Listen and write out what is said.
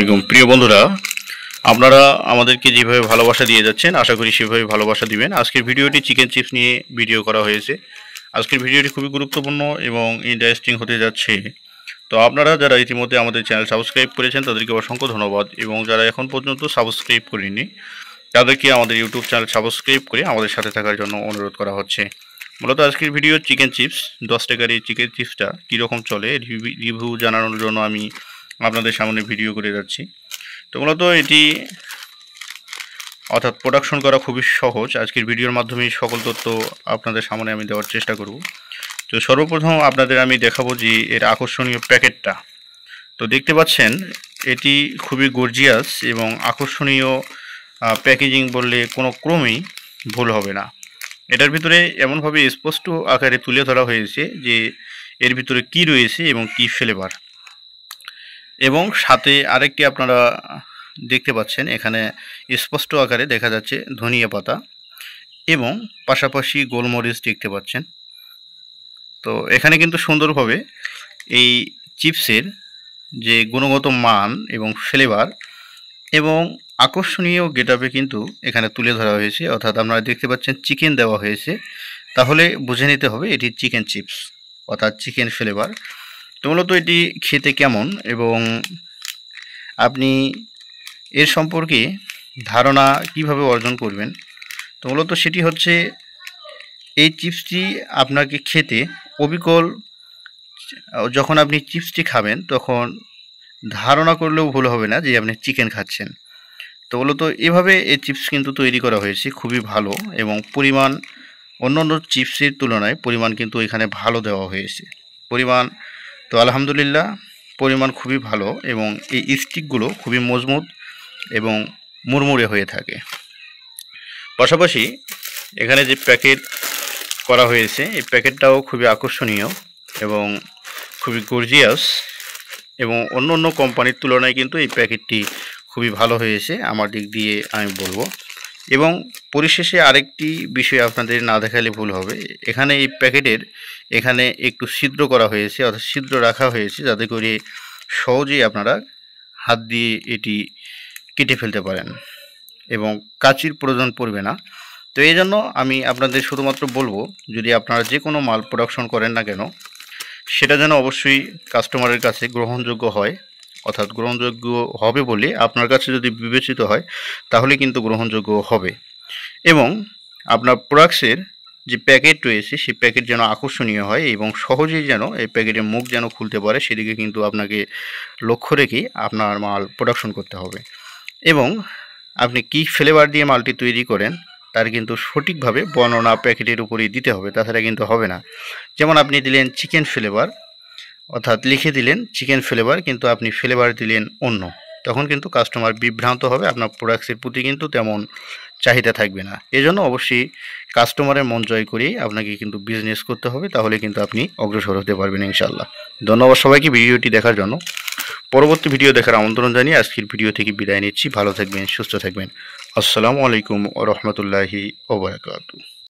আলাইকুম প্রিয় বন্ধুরা, আপনারা আমাদেরকে যেভাবে ভালোবাসা দিয়ে যাচ্ছেন আশা করি সেভাবে ভালোবাসা দিবেন। আজকের ভিডিওটি চিকেন চিপস নিয়ে ভিডিও করা হয়েছে। আজকের ভিডিওটি খুবই গুরুত্বপূর্ণ এবং ইন্টারেস্টিং হতে যাচ্ছে। তো আপনারা যারা ইতিমধ্যে আমাদের চ্যানেল সাবস্ক্রাইব করেছেন তাদেরকে অসংখ্য ধন্যবাদ, এবং যারা এখন পর্যন্ত সাবস্ক্রাইব করেনি তাদেরকে আমাদের ইউটিউব চ্যানেল সাবস্ক্রাইব করে আমাদের সাথে থাকার জন্য অনুরোধ করা হচ্ছে। মূলত আজকের ভিডিও চিকেন চিপস 10 টাকার এই চিকেন চিপসটা কীরকম চলে রিভিউ জানানোর জন্য আমি আপনাদের সামনে ভিডিও করে যাচ্ছি। তো মূলত এটি অর্থাৎ প্রোডাকশন করা খুবই সহজ। আজকের ভিডিওর মাধ্যমে সকল তথ্য আপনাদের সামনে আমি দেওয়ার চেষ্টা করব। তো সর্বপ্রথম আপনাদের আমি দেখাবো যে এর আকর্ষণীয় প্যাকেটটা। তো দেখতে পাচ্ছেন এটি খুবই গর্জিয়াস এবং আকর্ষণীয় প্যাকেজিং বললে কোনো ক্রমেই ভুল হবে না। এটার ভিতরে এমনভাবে স্পষ্ট আকারে তুলে ধরা হয়েছে যে এর ভিতরে কি রয়েছে এবং কি ফ্লেভার, এবং সাথে আরেকটি আপনারা দেখতে পাচ্ছেন এখানে স্পষ্ট আকারে দেখা যাচ্ছে ধনিয়া পাতা এবং পাশাপাশি গোলমরিচ দেখতে পাচ্ছেন। তো এখানে কিন্তু সুন্দরভাবে এই চিপসের যে গুণগত মান এবং ফ্লেভার এবং আকর্ষণীয় গেটআপে কিন্তু এখানে তুলে ধরা হয়েছে। অর্থাৎ আপনারা দেখতে পাচ্ছেন চিকেন দেওয়া হয়েছে, তাহলে বুঝে নিতে হবে এটি চিকেন চিপস অর্থাৎ চিকেন ফ্লেভার। তো মূলত এটি খেতে কেমন এবং আপনি এর সম্পর্কে ধারণা কিভাবে অর্জন করবেন, তো মূলত সেটি হচ্ছে এই চিপসটি আপনাকে খেতে অবিকল, যখন আপনি চিপসটি খাবেন তখন ধারণা করলেও ভুল হবে না যে আপনি চিকেন খাচ্ছেন। তো মূলত এভাবে এই চিপস কিন্তু তৈরি করা হয়েছে, খুবই ভালো এবং পরিমাণ অন্যান্য চিপসের তুলনায় পরিমাণ কিন্তু এখানে ভালো দেওয়া হয়েছে। পরিমাণ তো আলহামদুলিল্লাহ পরিমাণ খুবই ভালো, এবং এই স্টিকগুলো খুবই মজবুত এবং মুড়মুড়ে হয়ে থাকে। পাশাপাশি এখানে যে প্যাকেট করা হয়েছে এই প্যাকেটটাও খুবই আকর্ষণীয় এবং খুবই গর্জিয়াস, এবং অন্য অন্য কোম্পানির তুলনায় কিন্তু এই প্যাকেটটি খুবই ভালো হয়েছে আমার দিক দিয়ে আমি বলবো। এবং পরিশেষে আরেকটি বিষয় আপনাদের না দেখালে ভুল হবে, এখানে এই প্যাকেটের এখানে একটু ছিদ্র করা হয়েছে, অর্থাৎ ছিদ্র রাখা হয়েছে যাতে করে সহজেই আপনারা হাত দিয়ে এটি কেটে ফেলতে পারেন এবং কাঁচির প্রয়োজন পড়বে না। তো এই জন্য আমি আপনাদের শুধুমাত্র বলবো, যদি আপনারা যে কোনো মাল প্রোডাকশন করেন না কেন সেটা যেন অবশ্যই কাস্টমারের কাছে গ্রহণযোগ্য হয়, অর্থাৎ গ্রহণযোগ্য হবে বলে আপনার কাছে যদি বিবেচিত হয় তাহলে কিন্তু গ্রহণযোগ্য হবে। এবং আপনার প্রোডাক্টসের যে প্যাকেট রয়েছে সেই প্যাকেট যেন আকর্ষণীয় হয় এবং সহজেই যেন এই প্যাকেটের মুখ যেন খুলতে পারে, সেদিকে কিন্তু আপনাকে লক্ষ্য রেখেই আপনার মাল প্রোডাকশন করতে হবে। এবং আপনি কী ফ্লেভার দিয়ে মালটি তৈরি করেন তার কিন্তু সঠিকভাবে বর্ণনা প্যাকেটের উপরেই দিতে হবে, তাছাড়া কিন্তু হবে না। যেমন আপনি দিলেন চিকেন ফ্লেভার, অর্থাৎ লিখে দিলেন চিকেন ফ্লেভার কিন্তু আপনি ফ্লেভার দিলেন অন্য, তখন কিন্তু কাস্টমার বিভ্রান্ত হবে, আপনার প্রোডাক্টসের প্রতি কিন্তু তেমন চাহিদা থাকবে না। এজন্য অবশ্যই কাস্টমারের মন জয় করেই আপনাকে কিন্তু বিজনেস করতে হবে, তাহলে কিন্তু আপনি অগ্রসর হতে পারবেন ইনশাআল্লাহ। ধন্যবাদ সবাইকে ভিডিওটি দেখার জন্য। পরবর্তী ভিডিও দেখার আমন্ত্রণ জানিয়ে আজকের ভিডিও থেকে বিদায় নিচ্ছি। ভালো থাকবেন, সুস্থ থাকবেন। আসসালামু আলাইকুম ওয়া রাহমাতুল্লাহি ওয়া বারাকাতুহু।